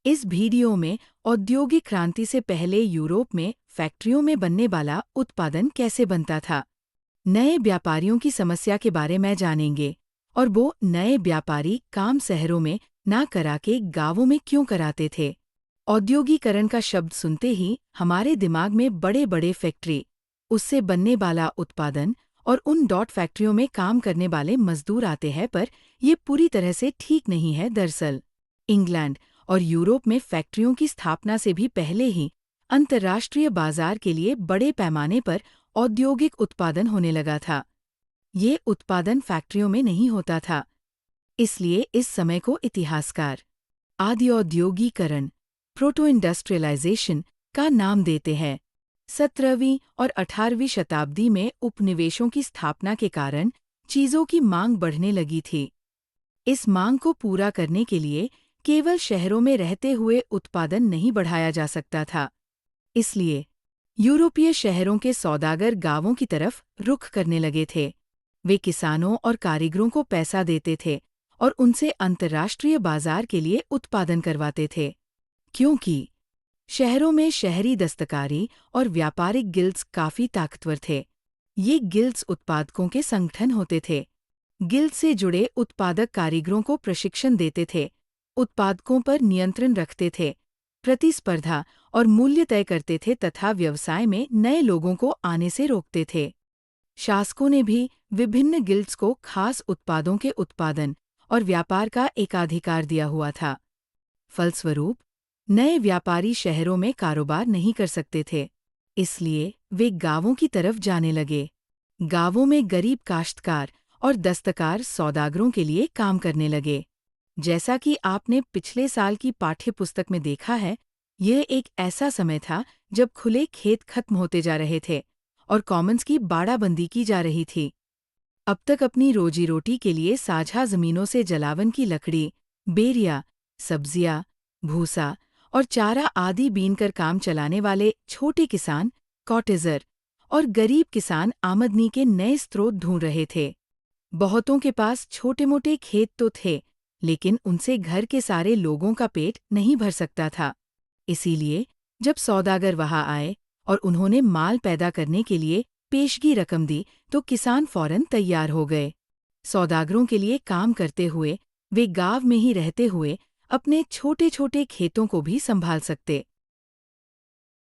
इस वीडियो में औद्योगिक क्रांति से पहले यूरोप में फैक्ट्रियों में बनने वाला उत्पादन कैसे बनता था, नए व्यापारियों की समस्या के बारे में जानेंगे और वो नए व्यापारी काम शहरों में ना करा के गांवों में क्यों कराते थे। औद्योगिकरण का शब्द सुनते ही हमारे दिमाग में बड़े बड़े फैक्ट्री, उससे बनने वाला उत्पादन और उन डॉट फैक्ट्रियों में काम करने वाले मजदूर आते हैं, पर ये पूरी तरह से ठीक नहीं है। दरअसल इंग्लैंड और यूरोप में फैक्ट्रियों की स्थापना से भी पहले ही अंतर्राष्ट्रीय बाजार के लिए बड़े पैमाने पर औद्योगिक उत्पादन होने लगा था। ये उत्पादन फैक्ट्रियों में नहीं होता था, इसलिए इस समय को इतिहासकार आदि औद्योगीकरण, प्रोटो इंडस्ट्रियलाइजेशन का नाम देते हैं। 17वीं और 18वीं शताब्दी में उपनिवेशों की स्थापना के कारण चीजों की मांग बढ़ने लगी थी। इस मांग को पूरा करने के लिए केवल शहरों में रहते हुए उत्पादन नहीं बढ़ाया जा सकता था। इसलिए यूरोपीय शहरों के सौदागर गांवों की तरफ रुख करने लगे थे। वे किसानों और कारीगरों को पैसा देते थे और उनसे अंतर्राष्ट्रीय बाजार के लिए उत्पादन करवाते थे। क्योंकि शहरों में शहरी दस्तकारी और व्यापारिक गिल्ड्स काफी ताकतवर थे। ये गिल्ड्स उत्पादकों के संगठन होते थे। गिल्ड से जुड़े उत्पादक कारीगरों को प्रशिक्षण देते थे, उत्पादकों पर नियंत्रण रखते थे, प्रतिस्पर्धा और मूल्य तय करते थे तथा व्यवसाय में नए लोगों को आने से रोकते थे। शासकों ने भी विभिन्न गिल्ड्स को खास उत्पादों के उत्पादन और व्यापार का एकाधिकार दिया हुआ था। फलस्वरूप नए व्यापारी शहरों में कारोबार नहीं कर सकते थे, इसलिए वे गांवों की तरफ जाने लगे। गांवों में गरीब काश्तकार और दस्तकार सौदागरों के लिए काम करने लगे। जैसा कि आपने पिछले साल की पाठ्य पुस्तक में देखा है, यह एक ऐसा समय था जब खुले खेत खत्म होते जा रहे थे और कॉमन्स की बाड़ाबंदी की जा रही थी। अब तक अपनी रोजी रोटी के लिए साझा जमीनों से जलावन की लकड़ी, बेरिया, सब्जियां, भूसा और चारा आदि बीनकर काम चलाने वाले छोटे किसान, कॉटेजर और गरीब किसान आमदनी के नए स्रोत ढूंढ रहे थे। बहुतों के पास छोटे-मोटे खेत तो थे, लेकिन उनसे घर के सारे लोगों का पेट नहीं भर सकता था। इसीलिए जब सौदागर वहां आए और उन्होंने माल पैदा करने के लिए पेशगी रकम दी, तो किसान फौरन तैयार हो गए। सौदागरों के लिए काम करते हुए वे गांव में ही रहते हुए अपने छोटे छोटे खेतों को भी संभाल सकते।